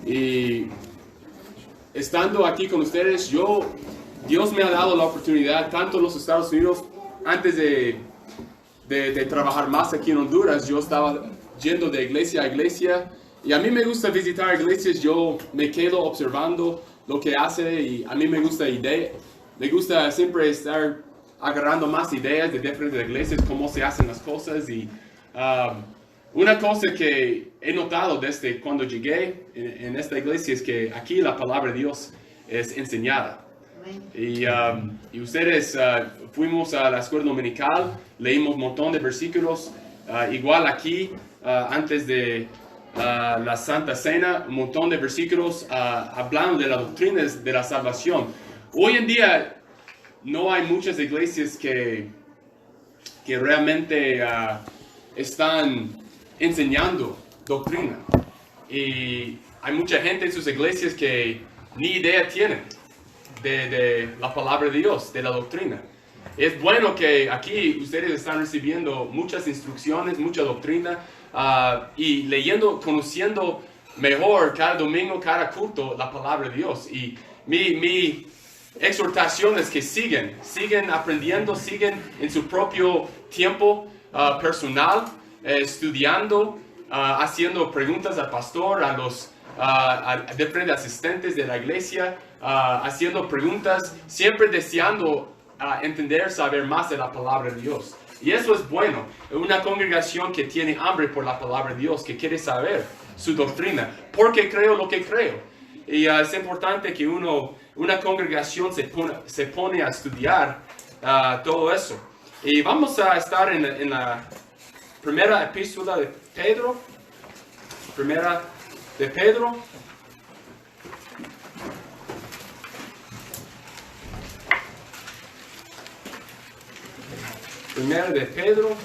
Y estando aquí con ustedes, Dios me ha dado la oportunidad, tanto en los Estados Unidos, antes de trabajar más aquí en Honduras, yo estaba yendo de iglesia a iglesia, y a mí me gusta visitar iglesias. Yo me quedo observando lo que hace, y a mí me gusta siempre estar agarrando más ideas de diferentes iglesias, cómo se hacen las cosas. Y una cosa que he notado desde cuando llegué en esta iglesia es que aquí la palabra de Dios es enseñada. Y ustedes fuimos a la escuela dominical, leímos un montón de versículos, igual aquí antes de la Santa Cena, un montón de versículos hablando de las doctrinas de la salvación. Hoy en día no hay muchas iglesias que realmente están enseñando doctrina, y hay mucha gente en sus iglesias que ni idea tienen de la palabra de Dios, de la doctrina. Es bueno que aquí ustedes están recibiendo muchas instrucciones, mucha doctrina, y leyendo, conociendo mejor cada domingo, cada culto, la palabra de Dios. Y mi exhortación es que sigan aprendiendo, sigan en su propio tiempo personal, estudiando, haciendo preguntas al pastor, a diferentes asistentes de la iglesia, haciendo preguntas, siempre deseando entender, saber más de la palabra de Dios. Y eso es bueno. Una congregación que tiene hambre por la palabra de Dios, que quiere saber su doctrina, porque creo lo que creo. Y es importante que una congregación se pone a estudiar todo eso. Y vamos a estar en la primera epístola de Pedro. Primera de Pedro. Primera de Pedro.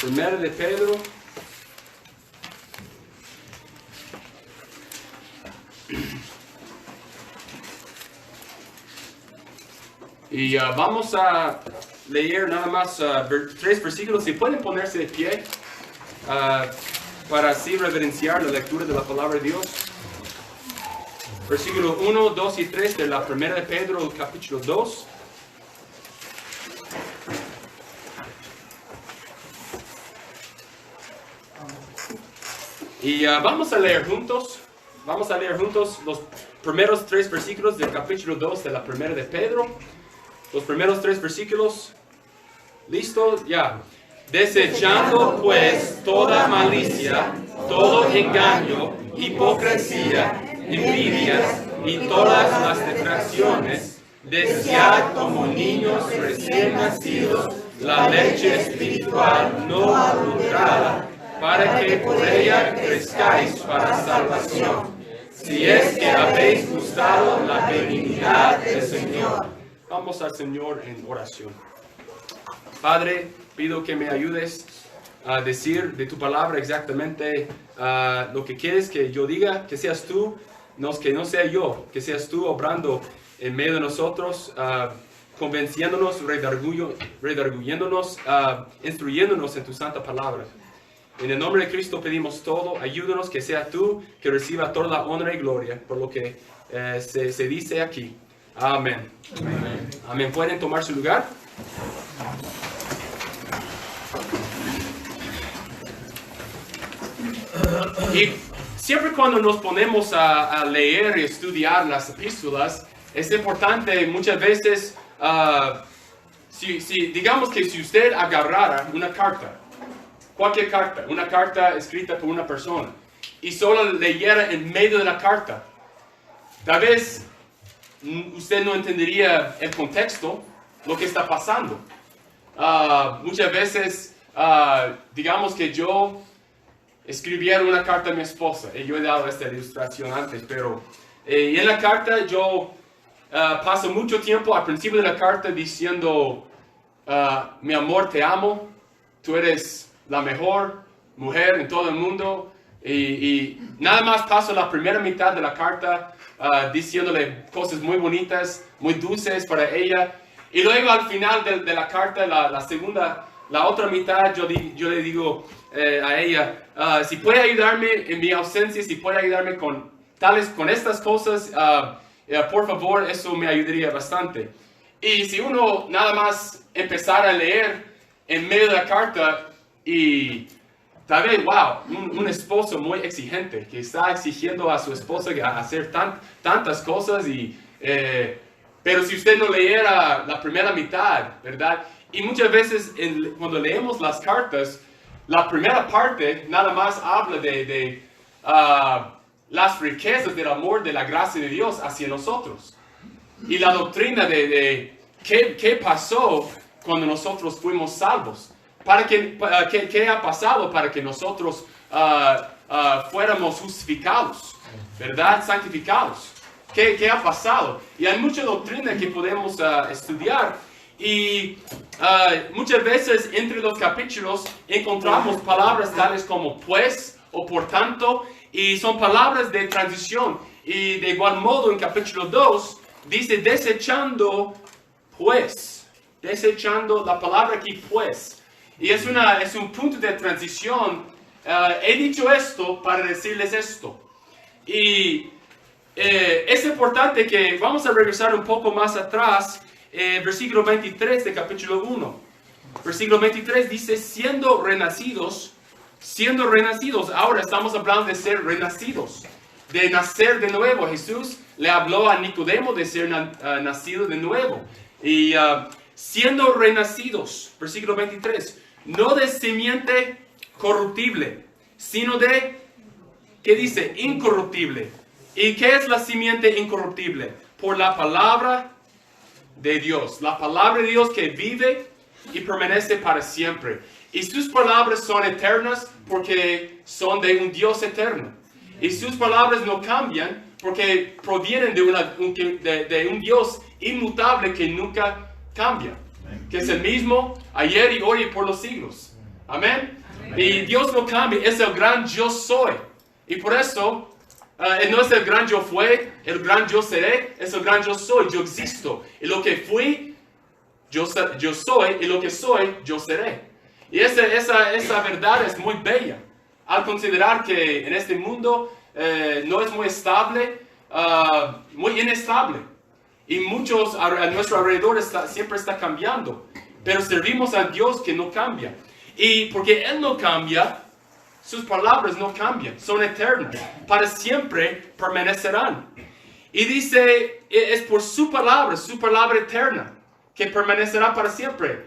Primera de Pedro. Y vamos a leer nada más 3 versículos. Si pueden ponerse de pie para así reverenciar la lectura de la palabra de Dios. Versículo 1, 2 y 3 de la primera de Pedro, capítulo 2. Y vamos a leer juntos los primeros 3 versículos del capítulo 2 de la primera de Pedro. Los primeros 3 versículos. ¿Listo? Ya. Desechando pues toda malicia, todo engaño, hipocresía, envidias y todas las detracciones, desead como niños recién nacidos la leche espiritual no adulterada, para que por ella crezcáis para salvación, si es que habéis gustado la benignidad del Señor. Vamos al Señor en oración. Padre, pido que me ayudes a decir de tu palabra exactamente lo que quieres que yo diga, que seas tú, que no sea yo, que seas tú obrando en medio de nosotros, convenciéndonos, redarguyéndonos, instruyéndonos en tu santa palabra. En el nombre de Cristo pedimos todo. Ayúdanos que sea tú que reciba toda la honra y gloria por lo que se dice aquí. Amén. Amén. Amén. ¿Pueden tomar su lugar? Y siempre cuando nos ponemos a leer y estudiar las epístolas, es importante muchas veces, digamos que si usted agarrara una carta, cualquier carta, una carta escrita por una persona, y solo leyera en medio de la carta, tal vez usted no entendería el contexto, lo que está pasando. Muchas veces, digamos que yo escribiera una carta a mi esposa, y yo he dado esta ilustración antes, pero y en la carta yo paso mucho tiempo al principio de la carta diciendo, mi amor, te amo, tú eres la mejor mujer en todo el mundo, y nada más paso la primera mitad de la carta diciéndole cosas muy bonitas, muy dulces para ella. Y luego al final de la carta, la otra mitad, yo le digo a ella, si puede ayudarme en mi ausencia, si puede ayudarme con estas cosas, por favor, eso me ayudaría bastante. Y si uno nada más empezara a leer en medio de la carta y tal vez, wow, un esposo muy exigente que está exigiendo a su esposa a hacer tantas cosas, pero si usted no leyera la primera mitad, ¿verdad? Y muchas veces cuando leemos las cartas, la primera parte nada más habla de las riquezas del amor, de la gracia de Dios hacia nosotros. Y la doctrina de qué pasó cuando nosotros fuimos salvos. ¿Qué ha pasado para que nosotros fuéramos justificados, ¿verdad? Santificados. ¿Qué ha pasado? Y hay mucha doctrina que podemos estudiar. Y muchas veces entre los capítulos encontramos palabras tales como pues o por tanto. Y son palabras de transición. Y de igual modo en capítulo 2 dice desechando pues. Desechando la palabra aquí pues. Y es un punto de transición. He dicho esto para decirles esto. Y es importante que vamos a regresar un poco más atrás. Versículo 23 de capítulo 1. Versículo 23 dice siendo renacidos. Ahora estamos hablando de ser renacidos, de nacer de nuevo. Jesús le habló a Nicodemo de ser nacido de nuevo. Y siendo renacidos, versículo 23, no de simiente corruptible, sino de, ¿qué dice? Incorruptible. ¿Y qué es la simiente incorruptible? Por la palabra de Dios. La palabra de Dios que vive y permanece para siempre. Y sus palabras son eternas porque son de un Dios eterno. Y sus palabras no cambian porque provienen de un Dios inmutable que nunca cambia. Que es el mismo ayer y hoy y por los siglos. Amén. Y Dios no cambia, es el gran yo soy. Y por eso, no es el gran yo fue, el gran yo seré, es el gran yo soy, yo existo. Y lo que fui, yo soy, y lo que soy, yo seré. Y esa verdad es muy bella, al considerar que en este mundo no es muy estable, muy inestable. Y muchos a nuestro alrededor siempre está cambiando. Pero servimos a Dios que no cambia. Y porque Él no cambia, sus palabras no cambian, son eternas. Para siempre permanecerán. Y dice, es por su palabra eterna, que permanecerá para siempre.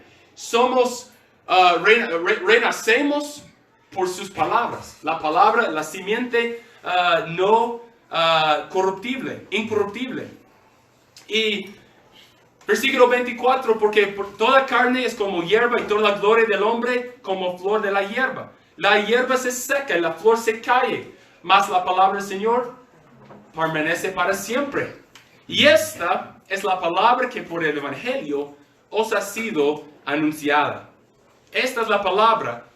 Renacemos por sus palabras. La palabra, la simiente no corruptible, incorruptible. Y versículo 24, porque toda carne es como hierba y toda la gloria del hombre como flor de la hierba. La hierba se seca y la flor se cae, mas la palabra del Señor permanece para siempre. Y esta es la palabra que por el Evangelio os ha sido anunciada. Esta es la palabra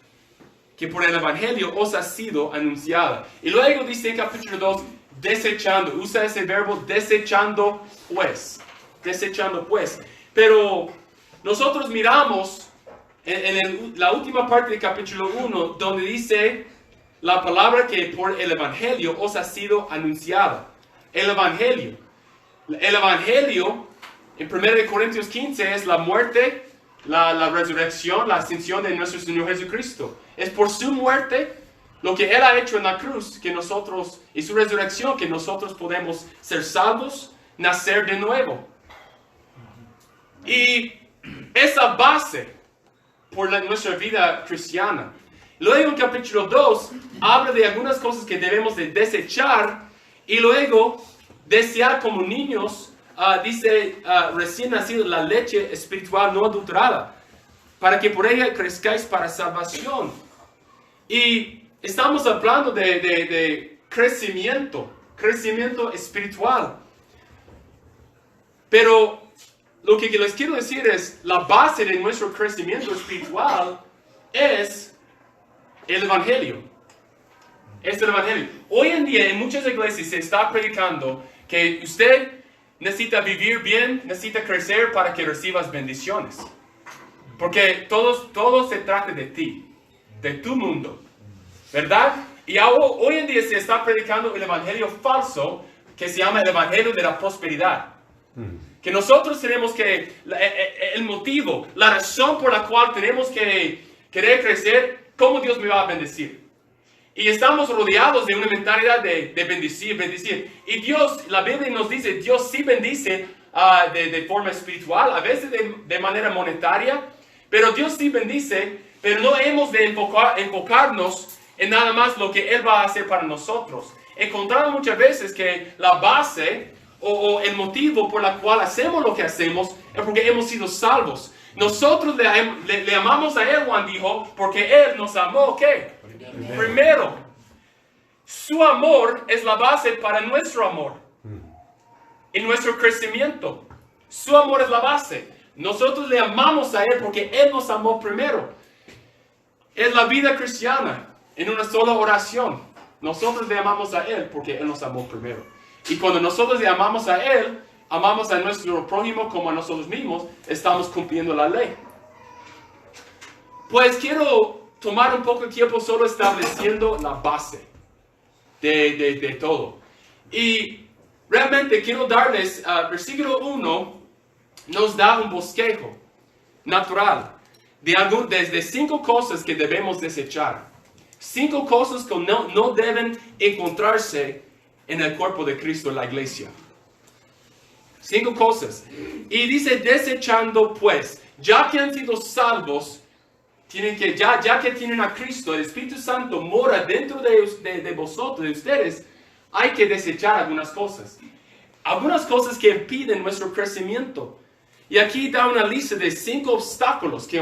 que por el Evangelio os ha sido anunciada. Y luego dice en capítulo 2, desechando, usa ese verbo desechando pues. Desechando pues. Pero nosotros miramos en la última parte del capítulo 1, donde dice la palabra que por el Evangelio os ha sido anunciada. El Evangelio. El Evangelio, en 1 Corintios 15, es la muerte, la resurrección, la ascensión de nuestro Señor Jesucristo. Es por su muerte, lo que Él ha hecho en la cruz, que nosotros, y su resurrección, que nosotros podemos ser salvos, nacer de nuevo. Y esa base por nuestra vida cristiana. Luego en capítulo 2 habla de algunas cosas que debemos de desechar y luego desear como niños, dice recién nacido la leche espiritual no adulterada, para que por ella crezcáis para salvación. Y estamos hablando de crecimiento espiritual. Pero lo que les quiero decir es, la base de nuestro crecimiento espiritual es el Evangelio. Es el Evangelio. Hoy en día en muchas iglesias se está predicando que usted necesita vivir bien, necesita crecer para que recibas bendiciones. Porque todo se trata de ti, de tu mundo, ¿verdad? Y hoy en día se está predicando el evangelio falso que se llama el evangelio de la prosperidad. Que nosotros tenemos que, el motivo, la razón por la cual tenemos que querer crecer, ¿cómo Dios me va a bendecir? Y estamos rodeados de una mentalidad de bendecir. Y Dios, la Biblia nos dice, Dios sí bendice de forma espiritual, a veces de manera monetaria, pero Dios sí bendice, pero no hemos de enfocarnos en nada más lo que Él va a hacer para nosotros. Encontramos muchas veces que la base o el motivo por la cual hacemos lo que hacemos es porque hemos sido salvos. Nosotros le amamos a Él, Juan dijo, porque Él nos amó, ¿qué? Primero. Su amor es la base para nuestro amor y nuestro crecimiento. Su amor es la base. Nosotros le amamos a Él porque Él nos amó primero. Es la vida cristiana en una sola oración. Nosotros le amamos a Él porque Él nos amó primero. Y cuando nosotros le amamos a Él, amamos a nuestro prójimo como a nosotros mismos, estamos cumpliendo la ley. Pues quiero tomar un poco de tiempo solo estableciendo la base de todo. Y realmente quiero darles, versículo 1 nos da un bosquejo natural de 5 cosas que debemos desechar. 5 cosas que no deben encontrarse en el cuerpo de Cristo, en la iglesia. 5 cosas. Y dice, desechando pues, ya que han sido salvos, ya que tienen a Cristo, el Espíritu Santo mora dentro de vosotros, de ustedes, hay que desechar algunas cosas. Algunas cosas que impiden nuestro crecimiento. Y aquí da una lista de 5 obstáculos que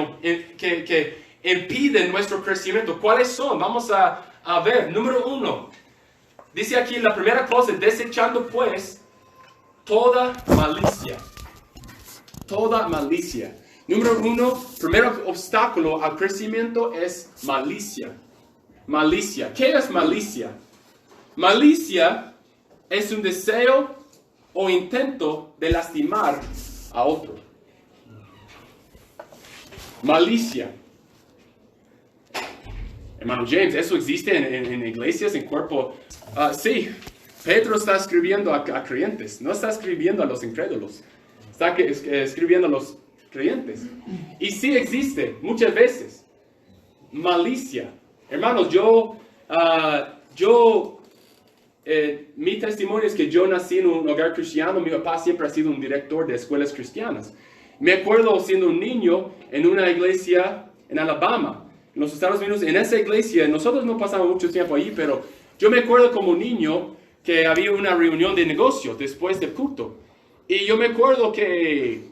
impiden nuestro crecimiento. ¿Cuáles son? Vamos a ver. Número 1. Dice aquí la primera cosa, desechando pues toda malicia. Toda malicia. Número 1, primer obstáculo al crecimiento es malicia. Malicia. ¿Qué es malicia? Malicia es un deseo o intento de lastimar a otro. Malicia. Hermano James, ¿eso existe en iglesias, en cuerpo? Sí, Pedro está escribiendo a creyentes, no está escribiendo a los incrédulos, está escribiendo a los creyentes. Y sí existe, muchas veces, malicia. Hermanos, mi testimonio es que yo nací en un hogar cristiano, mi papá siempre ha sido un director de escuelas cristianas. Me acuerdo siendo un niño en una iglesia en Alabama, en los Estados Unidos. En esa iglesia, nosotros no pasamos mucho tiempo allí, pero yo me acuerdo como niño que había una reunión de negocios después del culto. Y yo me acuerdo que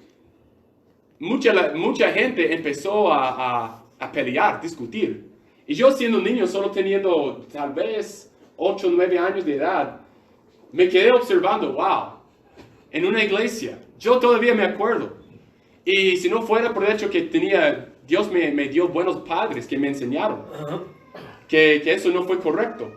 mucha gente empezó a pelear, discutir. Y yo siendo un niño, solo teniendo tal vez 8 o 9 años de edad, me quedé observando, wow, en una iglesia. Yo todavía me acuerdo. Y si no fuera por el hecho que Dios me dio buenos padres que me enseñaron que eso no fue correcto.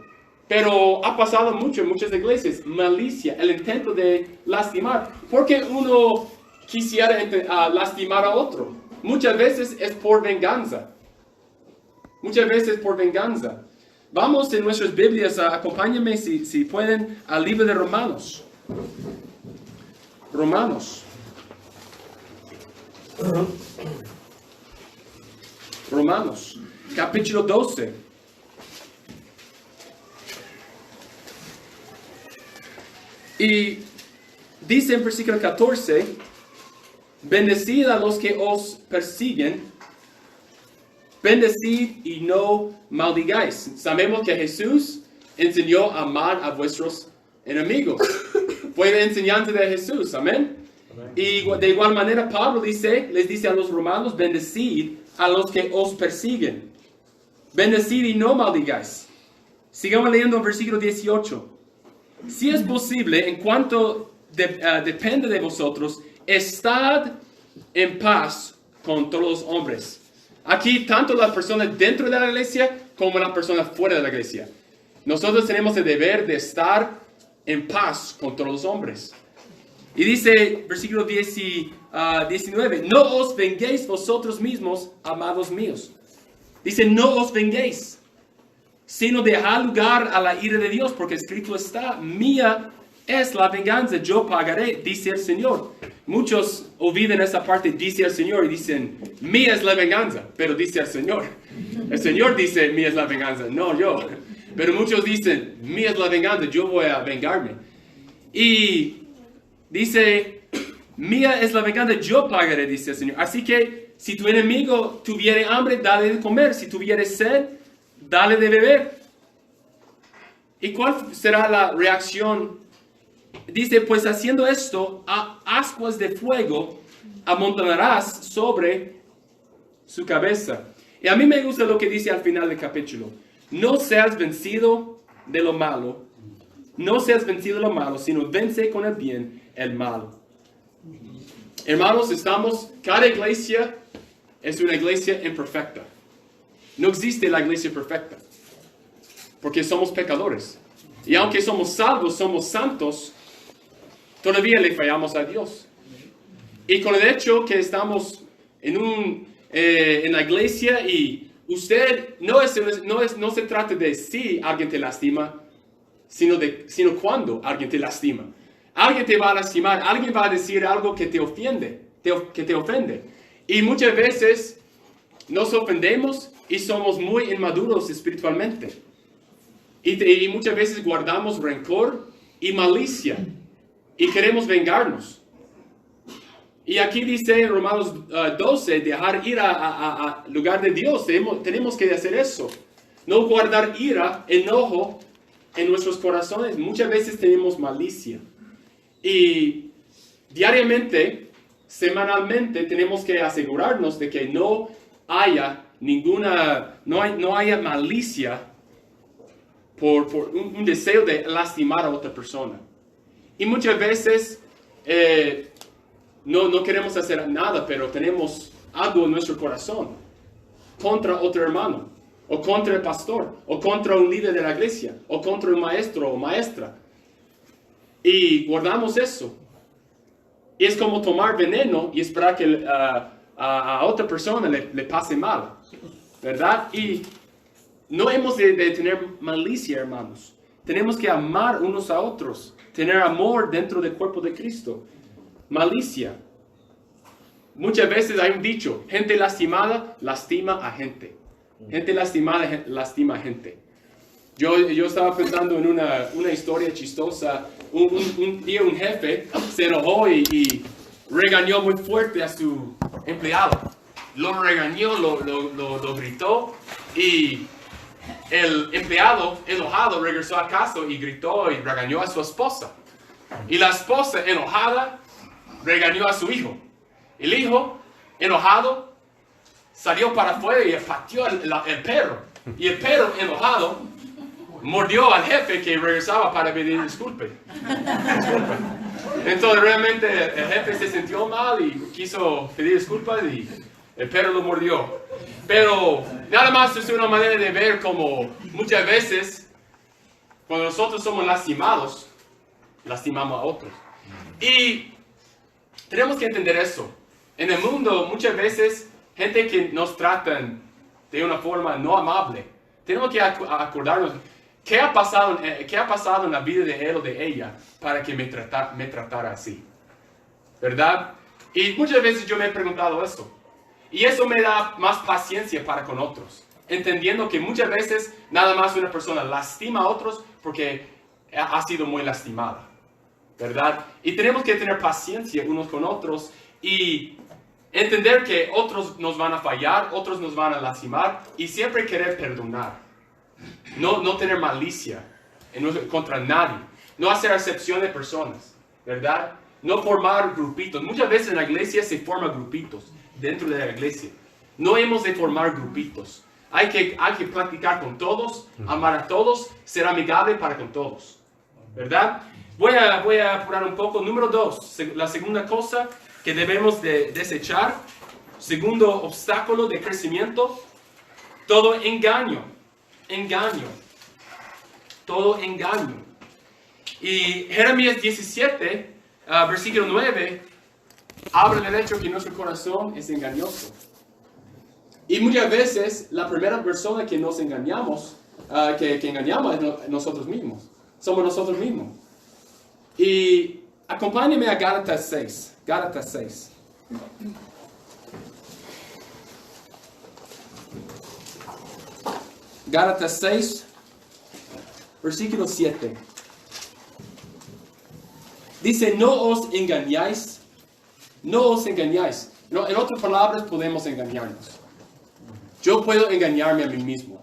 Pero ha pasado mucho en muchas iglesias, malicia, el intento de lastimar. Porque uno quisiera lastimar a otro. Muchas veces es por venganza. Muchas veces por venganza. Vamos en nuestras Biblias, acompáñenme si pueden al libro de Romanos. Romanos. Romanos, capítulo 12. Y dice en versículo 14, bendecid a los que os persiguen, bendecid y no maldigáis. Sabemos que Jesús enseñó a amar a vuestros enemigos. Fue la enseñanza de Jesús, amén. Y de igual manera Pablo les dice a los romanos, bendecid a los que os persiguen. Bendecid y no maldigáis. Sigamos leyendo el versículo 18. Si es posible, en cuanto depende de vosotros, estad en paz con todos los hombres. Aquí, tanto las personas dentro de la iglesia como las personas fuera de la iglesia. Nosotros tenemos el deber de estar en paz con todos los hombres. Y dice, versículo 19, no os venguéis vosotros mismos, amados míos. Dice, no os venguéis, sino dejad lugar a la ira de Dios, porque escrito está, mía es la venganza, yo pagaré, dice el Señor. Muchos olvidan esa parte, dice el Señor, y dicen, mía es la venganza, pero dice el Señor. El Señor dice, mía es la venganza, no yo. Pero muchos dicen, mía es la venganza, yo voy a vengarme. Y dice, mía es la venganza, yo pagaré, dice el Señor. Así que, si tu enemigo tuviere hambre, dale de comer. Si tuviere sed, dale de beber. ¿Y cuál será la reacción? Dice, pues haciendo esto, a ascuas de fuego amontonarás sobre su cabeza. Y a mí me gusta lo que dice al final del capítulo. No seas vencido de lo malo. No seas vencido de lo malo, sino vence con el bien el mal. Hermanos, cada iglesia es una iglesia imperfecta. No existe la iglesia perfecta. Porque somos pecadores. Y aunque somos salvos, somos santos, todavía le fallamos a Dios. Y con el hecho que estamos en la iglesia y usted no se trata de si alguien te lastima, sino cuando alguien te lastima. Alguien te va a lastimar, alguien va a decir algo que te ofende, que te ofende. Y muchas veces nos ofendemos y somos muy inmaduros espiritualmente. Y muchas veces guardamos rencor y malicia y queremos vengarnos. Y aquí dice en Romanos 12, dejar ira al lugar de Dios. Tenemos que hacer eso. No guardar ira, enojo en nuestros corazones. Muchas veces tenemos malicia. Y diariamente, semanalmente, tenemos que asegurarnos de que no haya malicia por un deseo de lastimar a otra persona. Y muchas veces no queremos hacer nada, pero tenemos algo en nuestro corazón contra otro hermano, o contra el pastor, o contra un líder de la iglesia, o contra un maestro o maestra. Y guardamos eso. Y es como tomar veneno y esperar que a otra persona le pase mal, ¿verdad? Y no hemos de tener malicia, hermanos. Tenemos que amar unos a otros, tener amor dentro del cuerpo de Cristo. Malicia. Muchas veces hay un dicho, gente lastimada lastima a gente. Gente lastimada lastima a gente. Yo estaba pensando en una historia chistosa. Un día un jefe se enojó y regañó muy fuerte a su empleado. Lo regañó, lo gritó y el empleado enojado regresó a casa y gritó y regañó a su esposa. Y la esposa enojada regañó a su hijo. El hijo enojado salió para afuera y pateó el perro. Y el perro enojado mordió al jefe que regresaba para pedir disculpas. Entonces realmente el jefe se sintió mal y quiso pedir disculpas y el perro lo mordió. Pero nada más es una manera de ver como muchas veces cuando nosotros somos lastimados, lastimamos a otros. Y tenemos que entender eso. En el mundo muchas veces gente que nos tratan de una forma no amable, tenemos que acordarnos qué ha pasado en la vida de él o de ella para que me tratara así, ¿verdad? Y muchas veces yo me he preguntado eso. Y eso me da más paciencia para con otros, entendiendo que muchas veces nada más una persona lastima a otros porque ha sido muy lastimada, ¿verdad? Y tenemos que tener paciencia unos con otros y entender que otros nos van a fallar, otros nos van a lastimar y siempre querer perdonar. No tener malicia contra nadie, no hacer acepción de personas, ¿verdad? No formar grupitos. Muchas veces en la iglesia se forman grupitos dentro de la iglesia. No hemos de formar grupitos. Hay que practicar con todos, amar a todos, ser amigable para con todos, ¿verdad? Voy a apurar un poco. Número 2, la segunda cosa que debemos de desechar, segundo obstáculo de crecimiento, todo engaño. Todo engaño. Y Jeremías 17, versículo 9, habla del hecho que nuestro corazón es engañoso. Y muchas veces la primera persona que nos engañamos, que engañamos es nosotros mismos. Somos nosotros mismos. Y acompáñenme a Gálatas 6. Gálatas 6. Gálatas 6, versículo 7. Dice, no os engañáis. No os engañáis. No, en otras palabras, podemos engañarnos. Yo puedo engañarme a mí mismo.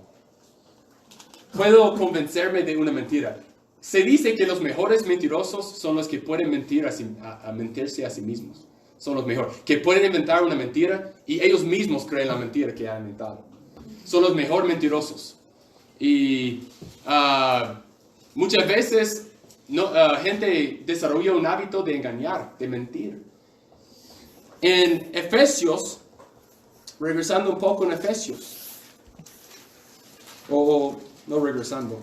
Puedo convencerme de una mentira. Se dice que los mejores mentirosos son los que pueden mentirse a sí mismos. Son los mejores. Que pueden inventar una mentira y ellos mismos creen la mentira que han inventado. Son los mejores mentirosos. Y muchas veces gente desarrolla un hábito de engañar, de mentir. En Efesios, regresando un poco en Efesios, no regresando,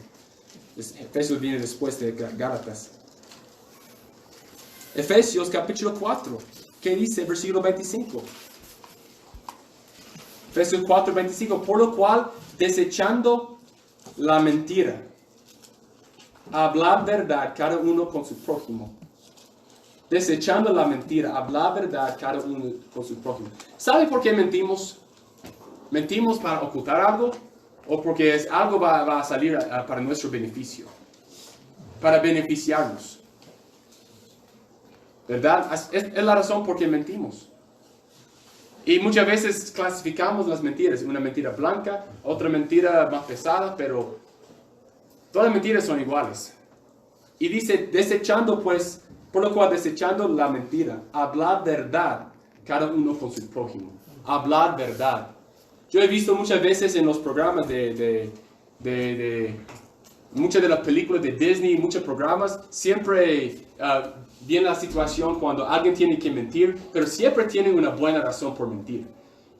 Efesios viene después de Gálatas. Efesios capítulo 4, ¿qué dice? Versículo 25. Efesios 4, 25, por lo cual, desechando la mentira, hablar verdad cada uno con su prójimo. Desechando la mentira, hablar verdad cada uno con su prójimo. ¿Sabe por qué mentimos? ¿Mentimos para ocultar algo? ¿O porque algo va a salir para nuestro beneficio? Para beneficiarnos. ¿Verdad? Es la razón por qué mentimos. Y muchas veces clasificamos las mentiras. Una mentira blanca, otra mentira más pesada, pero todas las mentiras son iguales. Y dice, desechando pues, por lo cual desechando la mentira, hablar verdad cada uno con su prójimo. Hablar verdad. Yo he visto muchas veces en los programas muchas de las películas de Disney, muchos programas, siempre viene la situación cuando alguien tiene que mentir, pero siempre tiene una buena razón por mentir.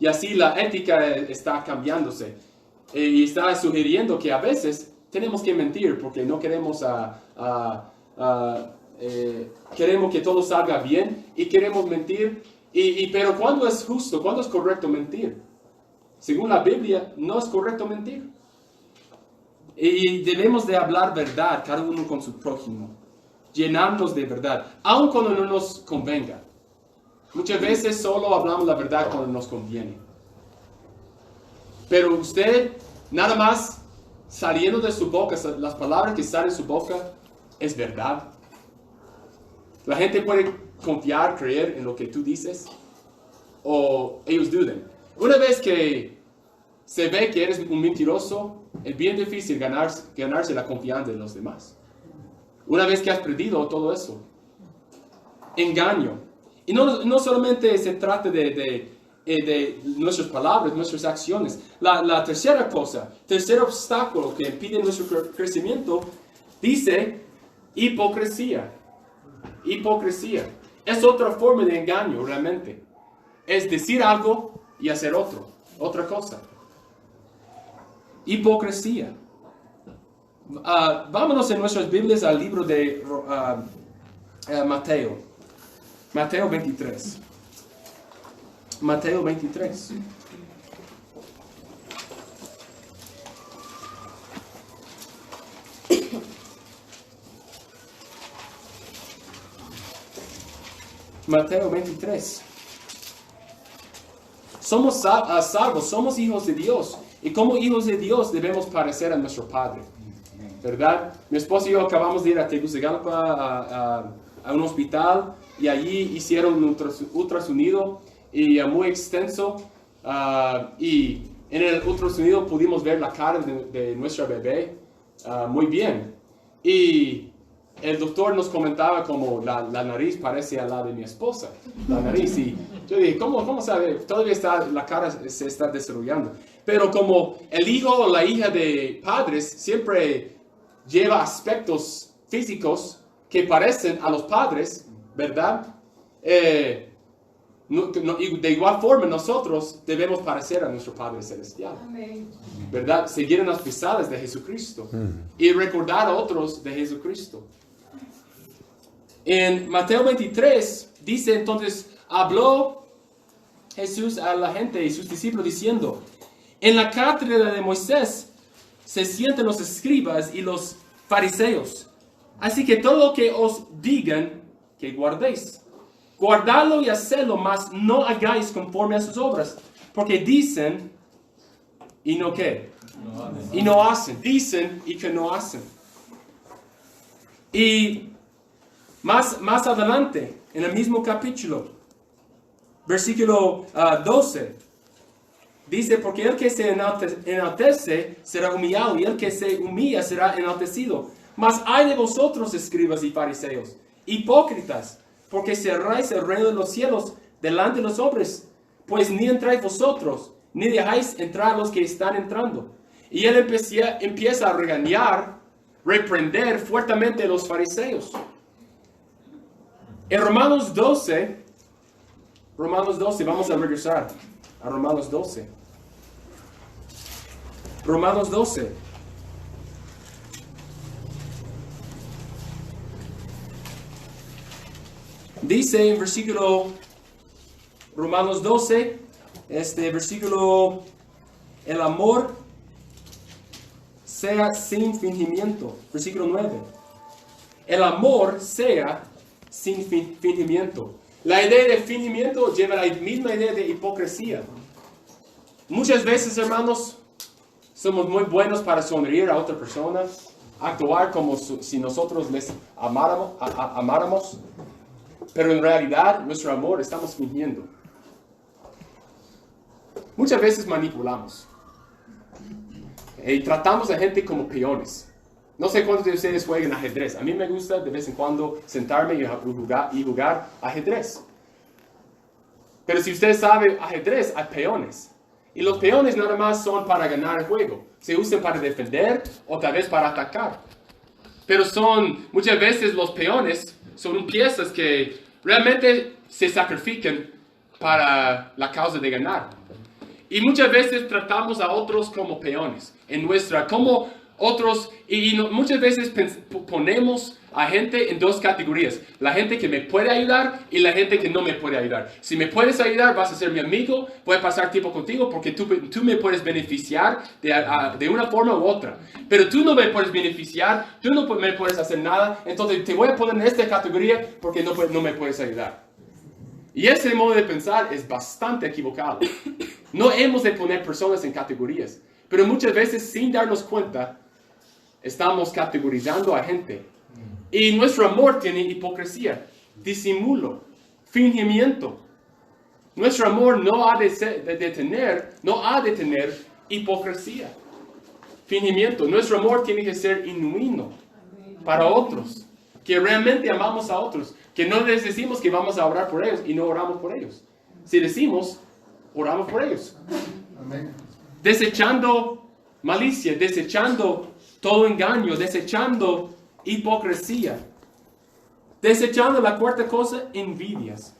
Y así la ética está cambiándose. Y está sugiriendo que a veces tenemos que mentir porque no queremos queremos que todo salga bien y queremos mentir. Pero ¿cuándo es justo? ¿Cuándo es correcto mentir? Según la Biblia, no es correcto mentir. Y debemos de hablar verdad, cada uno con su prójimo. Llenarnos de verdad, aun cuando no nos convenga. Muchas veces solo hablamos la verdad cuando nos conviene. Pero usted, nada más saliendo de su boca, las palabras que salen de su boca, es verdad. La gente puede confiar, creer en lo que tú dices, o ellos duden. Una vez que se ve que eres un mentiroso, es bien difícil ganarse la confianza de los demás. Una vez que has perdido todo eso. Engaño. Y no solamente se trata de nuestras palabras, nuestras acciones. La tercera cosa, tercer obstáculo que impide nuestro crecimiento, dice hipocresía. Hipocresía. Es otra forma de engaño realmente. Es decir algo y hacer otra cosa. Hipocresía. Vámonos en nuestras Biblias al libro de Mateo. Mateo 23. Mateo 23. Mateo 23. Somos salvos, somos hijos de Dios. Y como hijos de Dios debemos parecer a nuestro Padre. ¿Verdad? Mi esposo y yo acabamos de ir a Tegucigalpa a un hospital y allí hicieron un ultrasonido y muy extenso. Y en el ultrasonido pudimos ver la cara de nuestra bebé muy bien. Y el doctor nos comentaba como la nariz parece a la de mi esposa. La nariz. Y yo dije, ¿cómo sabe? Todavía la cara se está desarrollando. Pero como el hijo o la hija de padres siempre lleva aspectos físicos que parecen a los padres, ¿verdad? De igual forma nosotros debemos parecer a nuestro Padre Celestial. Amén. ¿Verdad? Seguir en las pisadas de Jesucristo y recordar a otros de Jesucristo. En Mateo 23 dice entonces, habló Jesús a la gente y sus discípulos diciendo, en la cátedra de Moisés se sientan los escribas y los fariseos. Así que todo lo que os digan, que guardéis. Guardadlo y hacedlo, mas no hagáis conforme a sus obras. Porque dicen y no qué. Y no hacen. Dicen y que no hacen. Y más adelante, en el mismo capítulo, versículo 12, dice, porque el que se enaltece será humillado, y el que se humilla será enaltecido. Mas hay de vosotros, escribas y fariseos, hipócritas, porque cerráis el reino de los cielos delante de los hombres, pues ni entráis vosotros, ni dejáis entrar los que están entrando. Y él empieza a regañar, reprender fuertemente a los fariseos. En Romanos 12, vamos a regresar a Romanos 12. Romanos 12. Dice en versículo, Romanos 12, versículo, el amor sea sin fingimiento. Versículo 9. El amor sea sin fingimiento. La idea de fingimiento lleva la misma idea de hipocresía. Muchas veces, hermanos, somos muy buenos para sonreír a otra persona, actuar como si nosotros les amáramos, pero en realidad nuestro amor estamos fingiendo. Muchas veces manipulamos. Y tratamos a gente como peones. No sé cuántos de ustedes juegan ajedrez. A mí me gusta de vez en cuando sentarme y jugar ajedrez. Pero si usted sabe ajedrez, hay peones. Y los peones nada más son para ganar el juego. Se usan para defender o tal vez para atacar. Pero muchas veces los peones son piezas que realmente se sacrifican para la causa de ganar. Y muchas veces tratamos a otros como peones. Muchas veces ponemos a gente en dos categorías. La gente que me puede ayudar y la gente que no me puede ayudar. Si me puedes ayudar, vas a ser mi amigo, voy a pasar tiempo contigo porque tú me puedes beneficiar de una forma u otra. Pero tú no me puedes beneficiar, tú no me puedes hacer nada, entonces te voy a poner en esta categoría porque no me puedes ayudar. Y ese modo de pensar es bastante equivocado. No hemos de poner personas en categorías, pero muchas veces sin darnos cuenta, estamos categorizando a gente. Y nuestro amor tiene hipocresía, disimulo, fingimiento. Nuestro amor no ha de tener hipocresía, fingimiento. Nuestro amor tiene que ser genuino para otros, que realmente amamos a otros, que no les decimos que vamos a orar por ellos y no oramos por ellos. Si decimos, oramos por ellos. Amén. Desechando malicia, desechando todo engaño, desechando hipocresía. Desechando la cuarta cosa, envidias.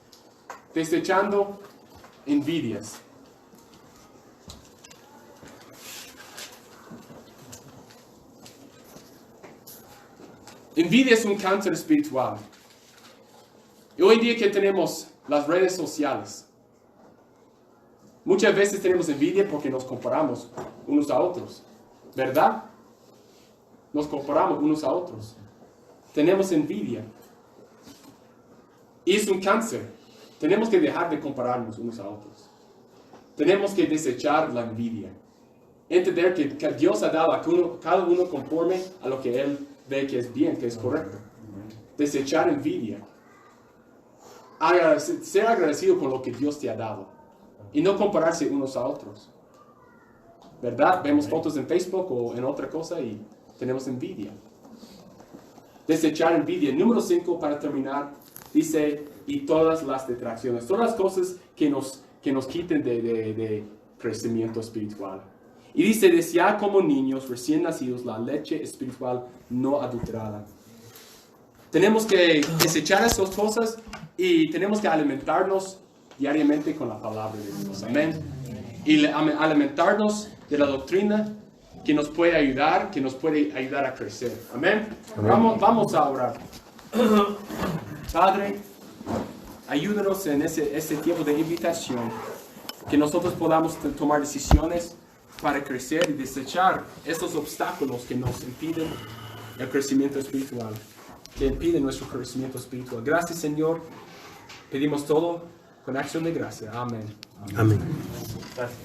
Desechando envidias. Envidia es un cáncer espiritual. Y hoy en día que tenemos las redes sociales, muchas veces tenemos envidia porque nos comparamos unos a otros, ¿verdad? Nos comparamos unos a otros. Tenemos envidia. Y es un cáncer. Tenemos que dejar de compararnos unos a otros. Tenemos que desechar la envidia. Entender que Dios ha dado a cada uno conforme a lo que Él ve que es bien, que es correcto. Desechar envidia. Ser agradecido con lo que Dios te ha dado. Y no compararse unos a otros. ¿Verdad? Vemos fotos en Facebook o en otra cosa y tenemos envidia. Desechar envidia. Número 5, para terminar, dice, y todas las detracciones. Todas las cosas que nos quiten de crecimiento espiritual. Y dice, desear como niños recién nacidos la leche espiritual no adulterada. Tenemos que desechar esas cosas y tenemos que alimentarnos diariamente con la palabra de Dios. Amén. Y alimentarnos de la doctrina que nos puede ayudar a crecer. Amén. Vamos a orar. Padre, ayúdanos en ese tiempo de invitación, que nosotros podamos tomar decisiones para crecer y desechar esos obstáculos que nos impiden el crecimiento espiritual, que impiden nuestro crecimiento espiritual. Gracias, Señor. Pedimos todo con acción de gracia. Amén. Amén. Gracias.